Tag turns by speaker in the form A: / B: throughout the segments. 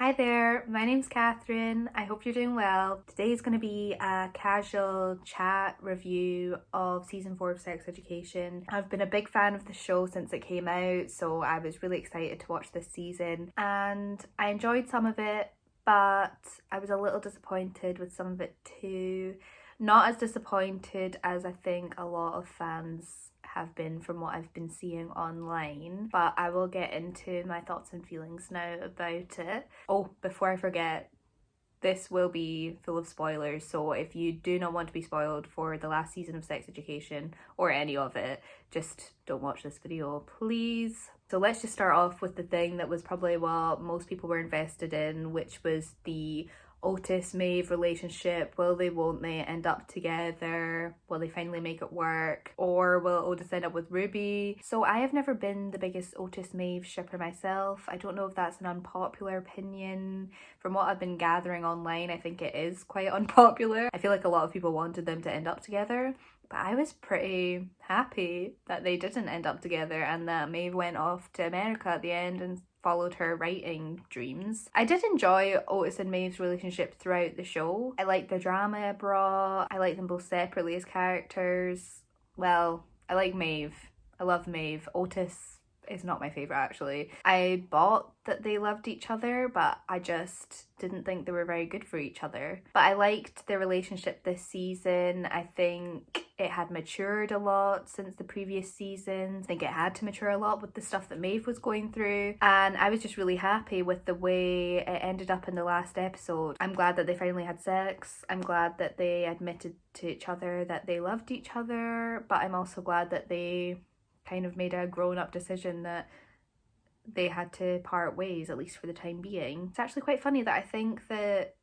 A: Hi there, my name's Catherine. I hope you're doing well. Today is going to be a casual chat review of season 4 of Sex Education. I've been a big fan of the show since it came out, so I was really excited to watch this season and I enjoyed some of it, but I was a little disappointed with some of it too. Not as disappointed as I think a lot of fans have been from what I've been seeing online, but I will get into my thoughts and feelings now about it. Oh, before I forget, this will be full of spoilers, so if you do not want to be spoiled for the last season of Sex Education or any of it, just don't watch this video, please. So let's just start off with the thing that was probably what most people were invested in, which was the Otis Maeve relationship. Will they, won't they end up together? Will they finally make it work? Or will Otis end up with Ruby? So I have never been the biggest Otis Maeve shipper myself. I don't know if that's an unpopular opinion. From what I've been gathering online, I think it is quite unpopular. I feel like a lot of people wanted them to end up together, but I was pretty happy that they didn't end up together and that Maeve went off to America at the end and followed her writing dreams. I did enjoy Otis and Maeve's relationship throughout the show. I liked the drama it brought. I like them both separately as characters. Well, I like Maeve. I love Maeve. Otis is not my favourite actually. I bought that they loved each other, but I just didn't think they were very good for each other. But I liked their relationship this season. I think it had matured a lot since the previous seasons. I think it had to mature a lot with the stuff that Maeve was going through, and I was just really happy with the way it ended up in the last episode. I'm glad that they finally had sex. I'm glad that they admitted to each other that they loved each other, but I'm also glad that they kind of made a grown-up decision that they had to part ways, at least for the time being. It's actually quite funny that I think that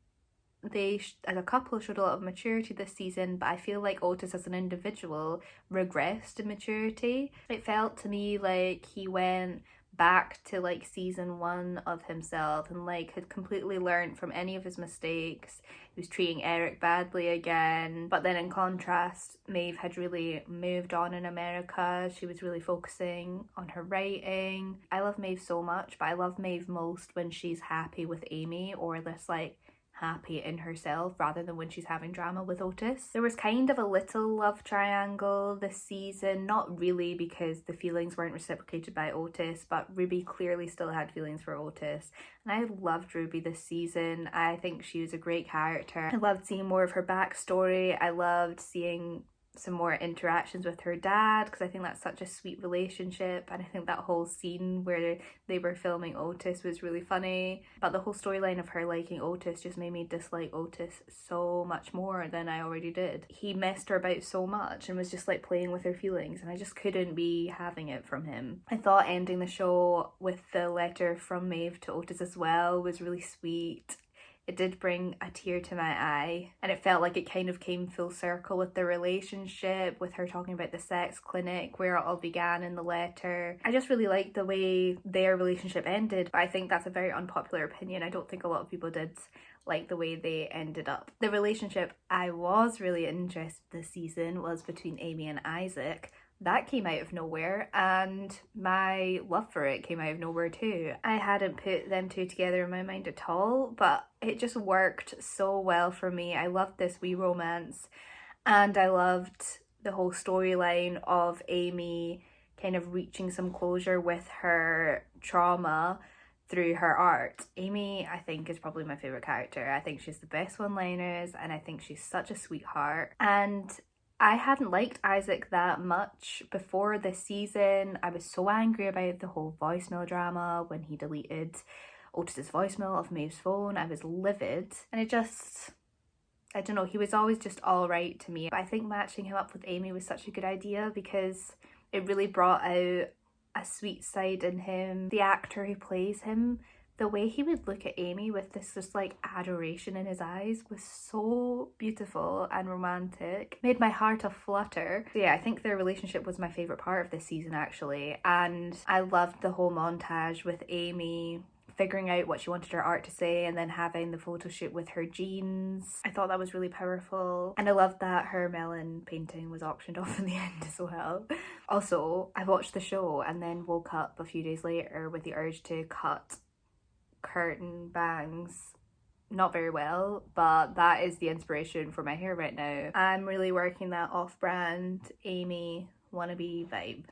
A: they as a couple showed a lot of maturity this season, but I feel like Otis as an individual regressed in maturity. It felt to me like he went back to like season 1 of himself and like had completely learned from any of his mistakes. He was treating Eric badly again, but then in contrast, Maeve had really moved on in America. She was really focusing on her writing. I love Maeve so much, but I love Maeve most when she's happy with Amy, or this like happy in herself, rather than when she's having drama with Otis. There was kind of a little love triangle this season, not really because the feelings weren't reciprocated by Otis, but Ruby clearly still had feelings for Otis, and I loved Ruby this season. I think she was a great character. I loved seeing more of her backstory. I loved seeing some more interactions with her dad, because I think that's such a sweet relationship, and I think that whole scene where they were filming Otis was really funny. But the whole storyline of her liking Otis just made me dislike Otis so much more than I already did. He messed her about so much and was just like playing with her feelings, and I just couldn't be having it from him. I thought ending the show with the letter from Maeve to Otis as well was really sweet. It did bring a tear to my eye, and it felt like it kind of came full circle with the relationship, with her talking about the sex clinic where it all began in the letter. I just really liked the way their relationship ended, but I think that's a very unpopular opinion. I don't think a lot of people did like the way they ended up. The relationship I was really interested in this season was between Amy and Isaac. That came out of nowhere, and my love for it came out of nowhere too. I hadn't put them two together in my mind at all, but it just worked so well for me. I loved this wee romance, and I loved the whole storyline of Amy kind of reaching some closure with her trauma through her art. Amy, I think, is probably my favourite character. I think she's the best one-liners, and I think she's such a sweetheart. And I hadn't liked Isaac that much before this season. I was so angry about the whole voicemail drama when he deleted Otis's voicemail off Maeve's phone. I was livid, and I don't know, he was always just alright to me. But I think matching him up with Amy was such a good idea because it really brought out a sweet side in him. The actor who plays him, the way he would look at Amy with this just like adoration in his eyes was so beautiful and romantic. Made my heart a flutter. So yeah, I think their relationship was my favourite part of this season actually, and I loved the whole montage with Amy figuring out what she wanted her art to say and then having the photo shoot with her jeans. I thought that was really powerful, and I loved that her melon painting was auctioned off in the end as well. Also, I watched the show and then woke up a few days later with the urge to cut curtain bangs not very well, but that is the inspiration for my hair right now. I'm really working that off-brand Amy wannabe vibe.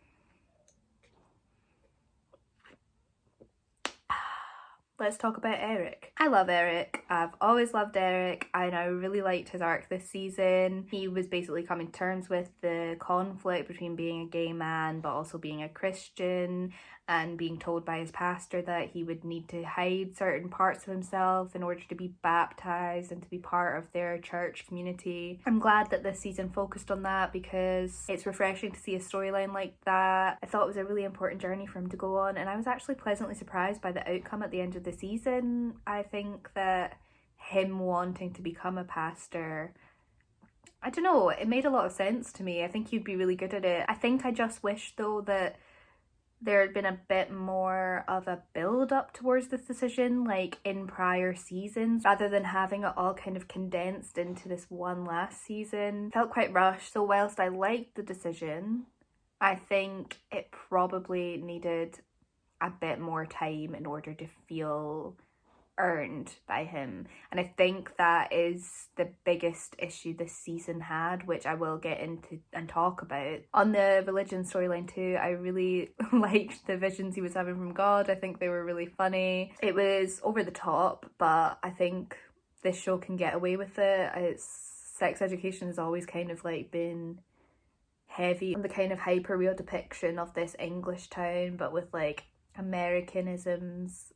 A: Let's talk about Eric. I love Eric. I've always loved Eric, and I really liked his arc this season. He was basically coming to terms with the conflict between being a gay man but also being a Christian, and being told by his pastor that he would need to hide certain parts of himself in order to be baptized and to be part of their church community. I'm glad that this season focused on that because it's refreshing to see a storyline like that. I thought it was a really important journey for him to go on, and I was actually pleasantly surprised by the outcome at the end of the season. I think that him wanting to become a pastor, I don't know, it made a lot of sense to me. I think he'd be really good at it. I think I just wish though that there had been a bit more of a build up towards this decision, like in prior seasons, rather than having it all kind of condensed into this one last season. It felt quite rushed. So whilst I liked the decision, I think it probably needed a bit more time in order to feel earned by him, and I think that is the biggest issue this season had, which I will get into and talk about. On the religion storyline too, I really liked the visions he was having from God. I think they were really funny. It was over the top, but I think this show can get away with it. It's sex education has always kind of like been heavy on the kind of hyper real depiction of this English town, but with like Americanisms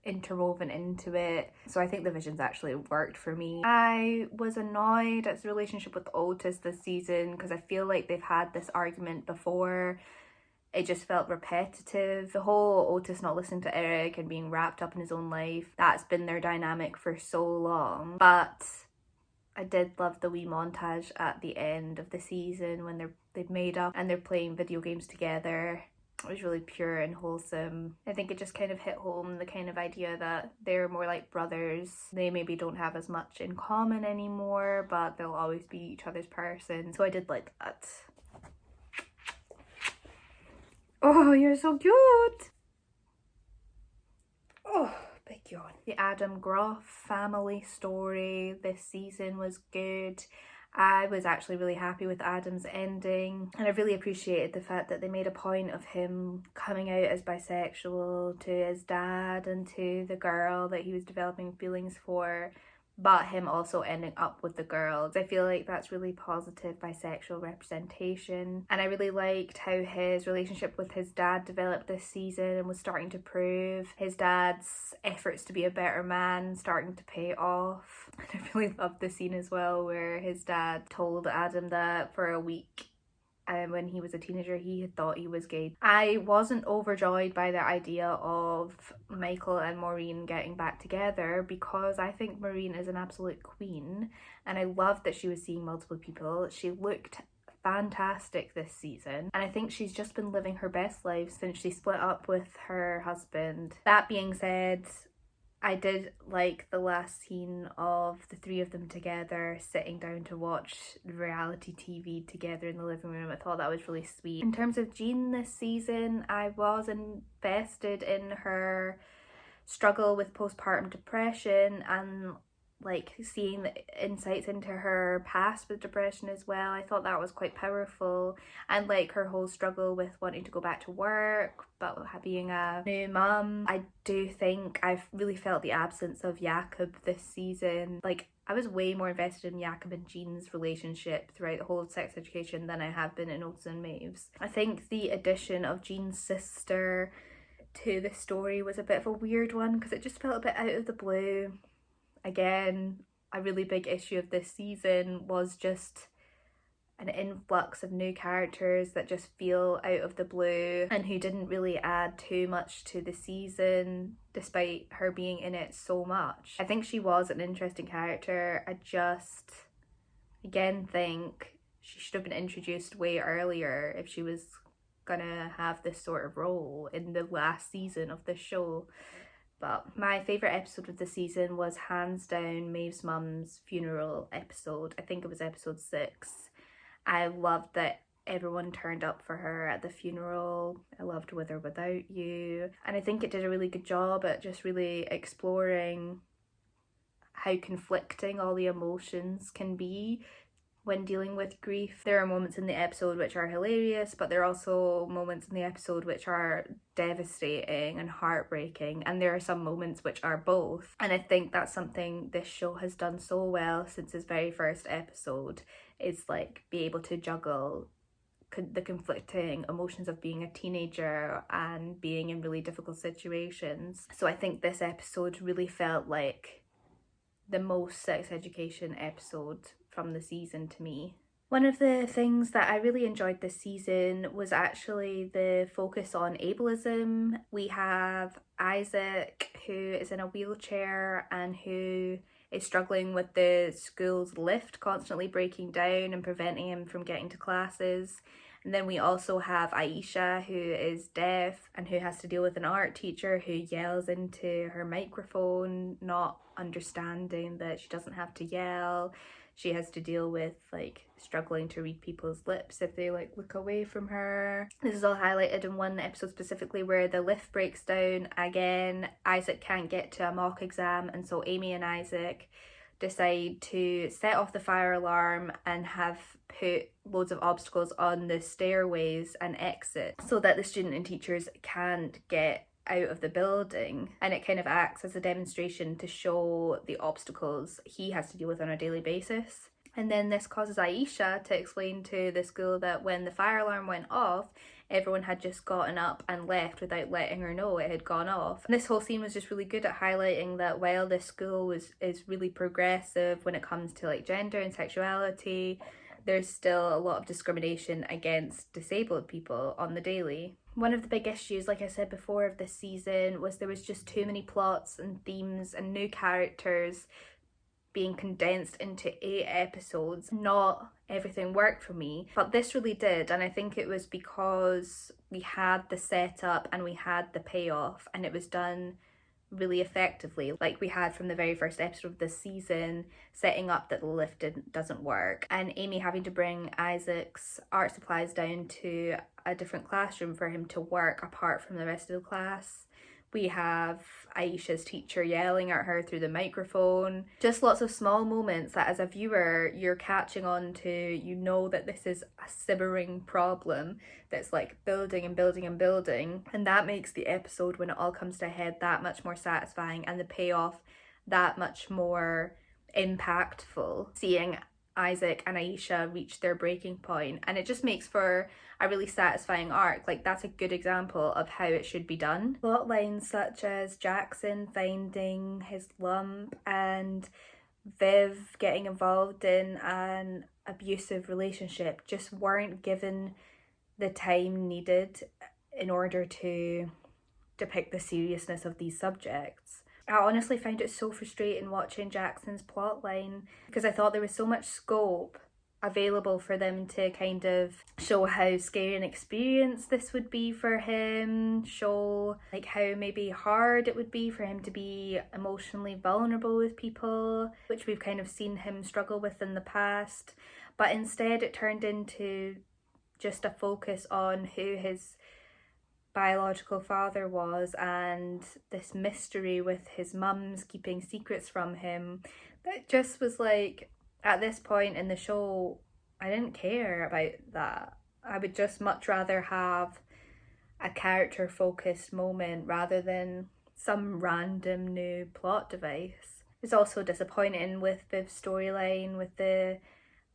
A: interwoven into it. So I think the visions actually worked for me. I was annoyed at his relationship with Otis this season because I feel like they've had this argument before. It just felt repetitive. The whole Otis not listening to Eric and being wrapped up in his own life, that's been their dynamic for so long. But I did love the wee montage at the end of the season when they've made up and they're playing video games together. It was really pure and wholesome. I think it just kind of hit home the kind of idea that they're more like brothers. They maybe don't have as much in common anymore, but they'll always be each other's person. So I did like that. Oh, you're so cute! Oh, big yawn. The Adam Groff family story this season was good. I was actually really happy with Adam's ending, and I really appreciated the fact that they made a point of him coming out as bisexual to his dad and to the girl that he was developing feelings for, but him also ending up with the girls. I feel like that's really positive bisexual representation, and I really liked how his relationship with his dad developed this season and was starting to prove his dad's efforts to be a better man starting to pay off. And I really loved the scene as well where his dad told Adam that for a week when he was a teenager he had thought he was gay. I wasn't overjoyed by the idea of Michael and Maureen getting back together because I think Maureen is an absolute queen, and I loved that she was seeing multiple people. She looked fantastic this season, and I think she's just been living her best life since she split up with her husband. That being said, I did like the last scene of the three of them together sitting down to watch reality TV together in the living room. I thought that was really sweet. In terms of Jean this season, I was invested in her struggle with postpartum depression and like seeing the insights into her past with depression as well. I thought that was quite powerful, and like her whole struggle with wanting to go back to work but being a new mum. I do think I've really felt the absence of Jakob this season. Like I was way more invested in Jakob and Jean's relationship throughout the whole of Sex Education than I have been in Otis and Maeve's. I think the addition of Jean's sister to the story was a bit of a weird one because it just felt a bit out of the blue. Again, a really big issue of this season was just an influx of new characters that just feel out of the blue and who didn't really add too much to the season despite her being in it so much. I think she was an interesting character. I just, again, think she should have been introduced way earlier if she was gonna have this sort of role in the last season of the show. But my favourite episode of the season was hands down Maeve's mum's funeral episode. I think it was episode 6. I loved that everyone turned up for her at the funeral. I loved With or Without You. And I think it did a really good job at just really exploring how conflicting all the emotions can be when dealing with grief. There are moments in the episode which are hilarious, but there are also moments in the episode which are devastating and heartbreaking, and there are some moments which are both. And I think that's something this show has done so well since its very first episode, is like be able to juggle the conflicting emotions of being a teenager and being in really difficult situations. So I think this episode really felt like the most sex education episode from the season to me. One of the things that I really enjoyed this season was actually the focus on ableism. We have Isaac, who is in a wheelchair and who is struggling with the school's lift constantly breaking down and preventing him from getting to classes. And then we also have Aisha, who is deaf and who has to deal with an art teacher who yells into her microphone, not understanding that she doesn't have to yell. She has to deal with like struggling to read people's lips if they like look away from her. This is all highlighted in one episode specifically where the lift breaks down again. Isaac can't get to a mock exam, and so Amy and Isaac decide to set off the fire alarm and have put loads of obstacles on the stairways and exit so that the student and teachers can't get out of the building. And it kind of acts as a demonstration to show the obstacles he has to deal with on a daily basis. And then this causes Aisha to explain to the school that when the fire alarm went off, everyone had just gotten up and left without letting her know it had gone off. And this whole scene was just really good at highlighting that while this school is really progressive when it comes to like gender and sexuality, there's still a lot of discrimination against disabled people on the daily. One of the big issues, like I said before, of this season was there was just too many plots and themes and new characters being condensed into 8 episodes. Not everything worked for me, but this really did, and I think it was because we had the setup and we had the payoff, and it was done really effectively, like we had from the very first episode of this season, setting up that the lift doesn't work, and Amy having to bring Isaac's art supplies down to a different classroom for him to work apart from the rest of the class. We have Aisha's teacher yelling at her through the microphone. Just lots of small moments that as a viewer you're catching on to. You know that this is a simmering problem that's like building and building and building, and that makes the episode, when it all comes to a head, that much more satisfying, and the payoff that much more impactful, seeing Isaac and Aisha reach their breaking point. And it just makes for a really satisfying arc. Like, that's a good example of how it should be done. Plot lines such as Jackson finding his lump and Viv getting involved in an abusive relationship just weren't given the time needed in order to depict the seriousness of these subjects. I honestly found it so frustrating watching Jackson's plotline because I thought there was so much scope available for them to kind of show how scary an experience this would be for him, show like how maybe hard it would be for him to be emotionally vulnerable with people, which we've kind of seen him struggle with in the past. But instead it turned into just a focus on who his biological father was and this mystery with his mum's keeping secrets from him. That just was like, at this point in the show, I didn't care about that. I would just much rather have a character focused moment rather than some random new plot device. It's also disappointing with Viv's storyline, with the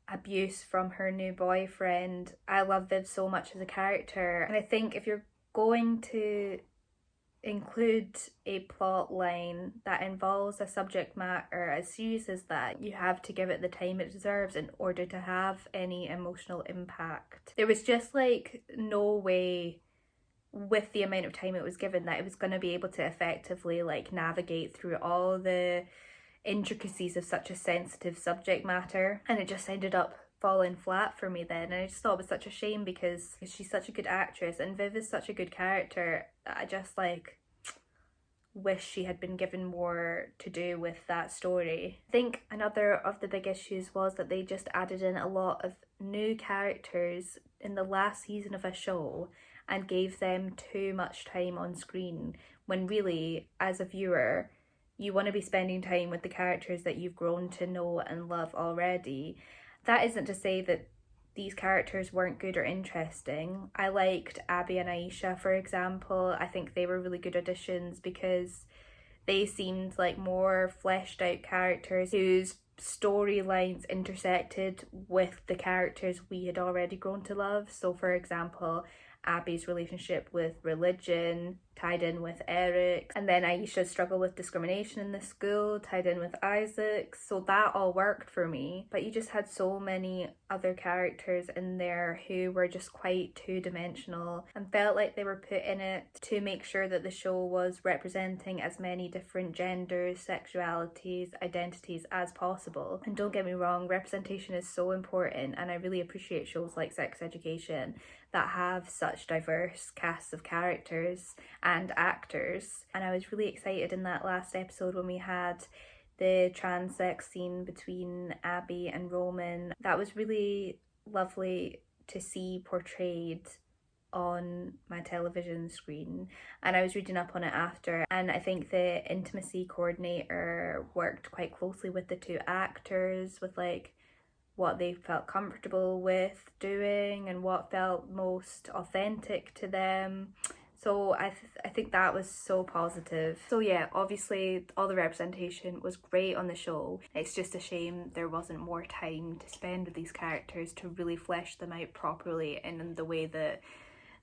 A: abuse from her new boyfriend. I love Viv so much as a character, and I think if you're going to include a plot line that involves a subject matter as serious as that, you have to give it the time it deserves in order to have any emotional impact. There was just like no way, with the amount of time it was given, that it was going to be able to effectively like navigate through all the intricacies of such a sensitive subject matter, and it just ended up falling flat for me then. And I just thought it was such a shame because she's such a good actress and Viv is such a good character that I just like wish she had been given more to do with that story. I think another of the big issues was that they just added in a lot of new characters in the last season of a show and gave them too much time on screen, when really, as a viewer, you want to be spending time with the characters that you've grown to know and love already. That isn't to say that these characters weren't good or interesting. I liked Abby and Aisha, for example. I think they were really good additions because they seemed like more fleshed out characters whose storylines intersected with the characters we had already grown to love. So, for example, Abby's relationship with religion tied in with Eric, and then Aisha's struggle with discrimination in the school tied in with Isaac. So that all worked for me, but you just had so many other characters in there who were just quite two-dimensional and felt like they were put in it to make sure that the show was representing as many different genders, sexualities, identities as possible. And don't get me wrong, representation is so important, and I really appreciate shows like Sex Education that have such diverse casts of characters and actors. And I was really excited in that last episode when we had the trans sex scene between Abby and Roman. That was really lovely to see portrayed on my television screen, and I was reading up on it after, and I think the intimacy coordinator worked quite closely with the two actors with like what they felt comfortable with doing and what felt most authentic to them. So I think that was so positive. So yeah, obviously all the representation was great on the show. It's just a shame there wasn't more time to spend with these characters to really flesh them out properly and in the way that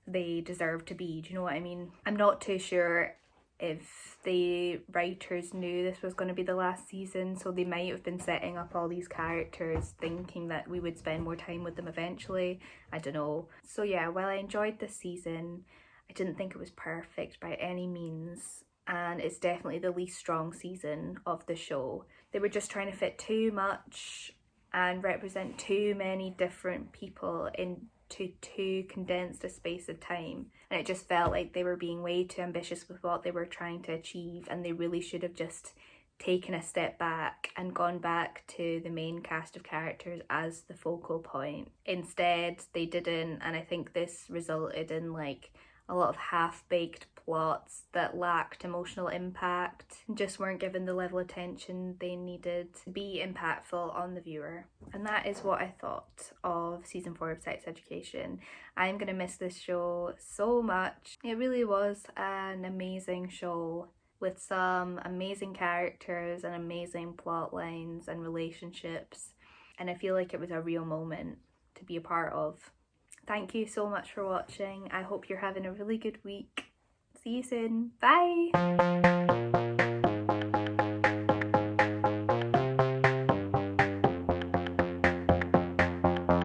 A: they deserve to be. Do you know what I mean? I'm not too sure if the writers knew this was going to be the last season, so they might have been setting up all these characters thinking that we would spend more time with them eventually. I don't know. So yeah, while I enjoyed this season, I didn't think it was perfect by any means, and it's definitely the least strong season of the show. They were just trying to fit too much and represent too many different people into too condensed a space of time, and it just felt like they were being way too ambitious with what they were trying to achieve, and they really should have just taken a step back and gone back to the main cast of characters as the focal point. Instead, they didn't, and I think this resulted in like a lot of half-baked plots that lacked emotional impact and just weren't given the level of attention they needed to be impactful on the viewer. And that is what I thought of season 4 of Sex Education. I'm gonna miss this show so much. It really was an amazing show with some amazing characters and amazing plot lines and relationships, and I feel like it was a real moment to be a part of. Thank you so much for watching. I hope you're having a really good week. See you soon. Bye!